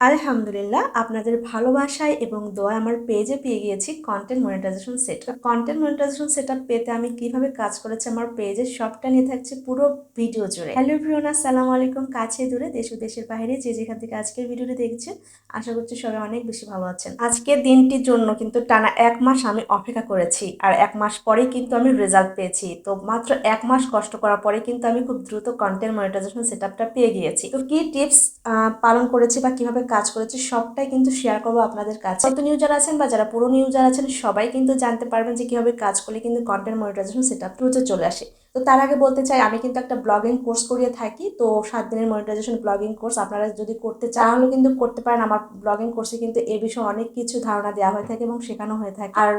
আলহামদুলিল্লাহ, আপনাদের ভালোবাসায় এবং দোয়ায় আমার পেজে পেয়ে গিয়েছি content monetization setup. Content monetization setup পেতে আমি কিভাবে কাজ করেছি আমার পেজে সবটা নিয়ে থাকছে পুরো ভিডিও জুড়ে। হ্যালো এভরিওয়ান, আসসালামু আলাইকুম। কাছে দূরে দেশ ও দেশের বাইরে যে যেখান থেকে আজকের ভিডিওটি দেখছেন, আশা করছি সবাই অনেক বেশি ভালো আছেন। আজকের দিনটির জন্য কিন্তু টানা 1 মাস আমি অপেক্ষা করেছি, আর 1 মাস পরেই কিন্তু আমি রেজাল্ট পেয়েছি। তো মাত্র 1 মাস কষ্ট করার পরে কিন্তু আমি খুব দ্রুত কন্টেন্ট মনিটাইজেশন সেটআপটা পেয়ে গিয়েছি। তো কি টিপস পালন করেছি বা কিভাবে কাজ করেছি সবটাই কিন্তু শেয়ার করবো আপনাদের কাছে। নতুন ইউজার আছেন বা যারা পুরনো ইউজার আছেন সবাই কিন্তু জানতে পারবেন যে কিভাবে কাজ করলে কিন্তু কন্টেন্ট মনিটাইজেশন সেটআপ দ্রুত চলে আসে। তো তার আগে বলতে চাই, আমি কিন্তু একটা ব্লগিং কোর্স করিয়ে থাকি। তো 7 দিনের মনিটাইজেশন ব্লগিং কোর্স আপনারা যদি করতে চান তাহলে কিন্তু করতে পারেন। আমার ব্লগিং কোর্সে কিন্তু এ বিষয়ে অনেক কিছু ধারণা দেওয়া হয়ে থাকে এবং শেখানো হয়ে থাকে। আর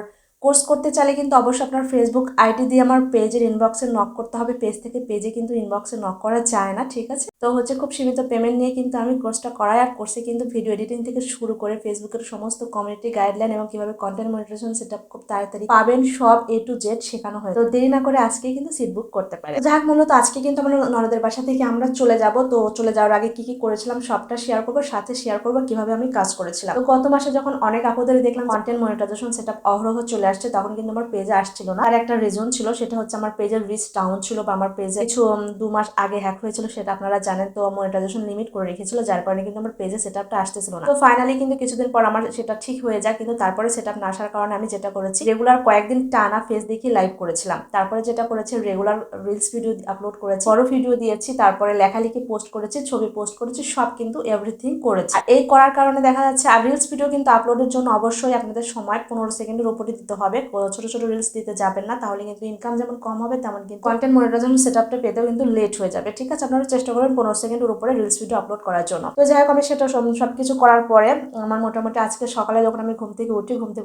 কোর্স করতে চাইলে কিন্তু অবশ্যই আপনার ফেসবুক আইডি দিয়ে আমার পেজের ইনবক্সে নক করতে হবে। পেজ থেকে পেজে কিন্তু ইনবক্সে নক করা যায় না, ঠিক আছে? তো খুব সীমিত পেমেন্ট নিয়ে কিন্তু আমি কোর্সটা করাই। আর কোর্সে কিন্তু ভিডিও এডিটিং থেকে শুরু করে ফেসবুকের সমস্ত কমিউনিটি গাইডলাইন এবং কিভাবে কন্টেন্ট মনিটাইজেশন সেটআপ খুব তাড়াতাড়ি পাবেন সব A to Z শেখানো হয়। তো দেরি না করে আজকেই কিন্তু সিট বুক করতে পারে। যাক, মূলত আজকে কিন্তু আমরা ননদের বাসা থেকে আমরা চলে যাব। তো চলে যাওয়ার আগে কি কি করেছিলাম সবটা শেয়ার করবো, সাথে শেয়ার করবো কিভাবে আমি কাজ করেছিলাম। তো গত মাসে যখন অনেক আপুদের দেখলাম কন্টেন্ট মনিটাইজেশন সেটআপ অহরহ চলে আসছে, তখন কিন্তু আমার পেজে আসছিল না। আর একটা রিজন ছিল, সেটা হচ্ছে আমার পেজের রিচ ডাউন ছিল, বা আমার পেজে কিছু 2 মাস আগে হ্যাক হয়েছিল, সেটা আপনারা জানেন। তো মনিটাইজেশন লিমিট করে রেখেছিল, যার কারণে কিন্তু আমার পেজে সেটআপটা আসতেছিল না। তো ফাইনালি কিন্তু কিছুদিন পর আমার সেটা ঠিক হয়ে যায়, কিন্তু তারপরে সেটআপ না আসার কারণে আমি যেটা করেছি, রেগুলার কয়েকদিন টানা ফেস দেখি লাইভ করেছিলাম। তারপরে যেটা করেছি, রেগুলার রিলস ভিডিও আপলোড করেছি, বড় ভিডিও দিয়েছি, তারপরে লেখালেখি পোস্ট করেছি, ছবি পোস্ট করেছি, সব কিন্তু এভরিথিং করেছি। আর এই করার কারণে দেখা যাচ্ছে, আর রিলস ভিডিও কিন্তু আপলোডের জন্য অবশ্যই আপনাদের সময় 15 সেকেন্ডের উপরে দিতে হবে। ছোট ছোট রিলস দিতে যাবেন না, তাহলে কিন্তু ইনকাম যেমন কম হবে, তেমন কিন্তু কন্টেন্ট মনিটাইজেশন সেটআপটা পেতেও কিন্তু লেট হয়ে যাবে, ঠিক আছে? আপনারা চেষ্টা করবেন 15 সেকেন্ডের উপরে রিলস ভিডিও আপলোড করার জন্য। তো যাই হোক, আমি সেটা সবকিছু করার পরে আমার মোটামুটি আজকে সকালে যখন আমি ঘুম থেকে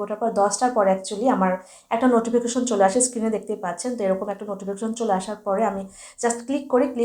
ওঠার পর 10টার পরে অ্যাকচুয়ালি আমার একটা নোটিফিকেশন চলে আসে, স্ক্রিনে দেখতেই পাচ্ছেন। তো এরকম একটা নোটিফিকেশন চলে আসার পরে আমি জাস্ট ক্লিক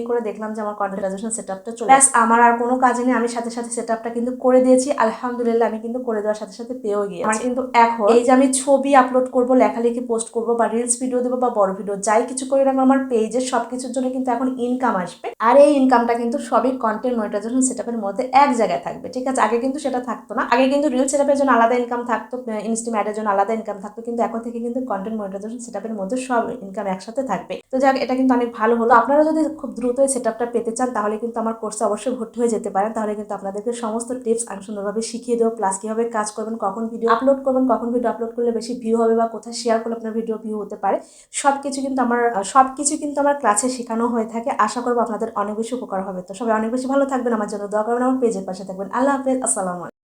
করে দেখলাম যে আমার কন্টেন্ট মনিটাইজেশন সেটআপটা চলে আসে। আমার আর কোনো কাজে নেই, আমি সাথে সাথে সেটআপটা কিন্তু করে দিয়েছি। আলহামদুলিল্লাহ, আমি কিন্তু করে দেওয়ার সাথে সাথে পেয়েও গিয়েছি। আমার কিন্তু এখন এই যে আমি ছবি আপলোড করব, লেখালেখি পোস্ট করব, বা রিলস ভিডিও দেবো, বা বড় ভিডিও যাই কিছু করি না, আমার পেজের সবকিছুর জন্য কিন্তু এখন ইনকাম আসবে। আর এই ইনকামটা কিন্তু সবই কন্টেন্ট মনিটাইজেশন সেটআপের মধ্যে এক জায়গায় থাকবে, ঠিক আছে? আগে কিন্তু সেটা থাকতো না। আগে কিন্তু রিল সেটআপের জন্য আলাদা ইনকাম থাকতো, ইনস্টাগ্রাম অ্যাডের জন্য আলাদা ইনকাম থাকতো, কিন্তু এখন থেকে কিন্তু কন্টেন্ট মনিটাইজেশন সেটআপের মধ্যে সব ইনকাম একসাথে থাকবে। তো যাক, এটা কিন্তু অনেক ভালো হলো। আপনারা যদি খুব দ্রুত এই সেটআপটা পেতে চান, তাহলে কিন্তু আমার কোর্সে অবশ্যই ভর্তি হয়ে যেতে পারেন। তাহলে কিন্তু আপনাদেরকে সমস্ত টিপস আমি সুন্দরভাবে শিখিয়ে দেবো, প্লাস কিভাবে কাজ করবেন, কখন ভিডিও আপলোড করবেন, কখন ভিডিও আপলোড করলে বেশি ভিউ হবে, বা কোথায় শেয়ার করলে আপনার ভিডিও ভিউ হতে পারে, সবকিছু কিন্তু আমার ক্লাসে শেখানো হয়ে থাকে। আশা করবো আপনাদের অনেক বেশি উপকার হবে। তো সবাই অনেক বেশি ভালো থাকবেন, আমার জন্য দোয়া করবেন, আমার পেজের পাশে থাকবেন। আল্লাহ হাফেজ, আসসালামু আলাইকুম।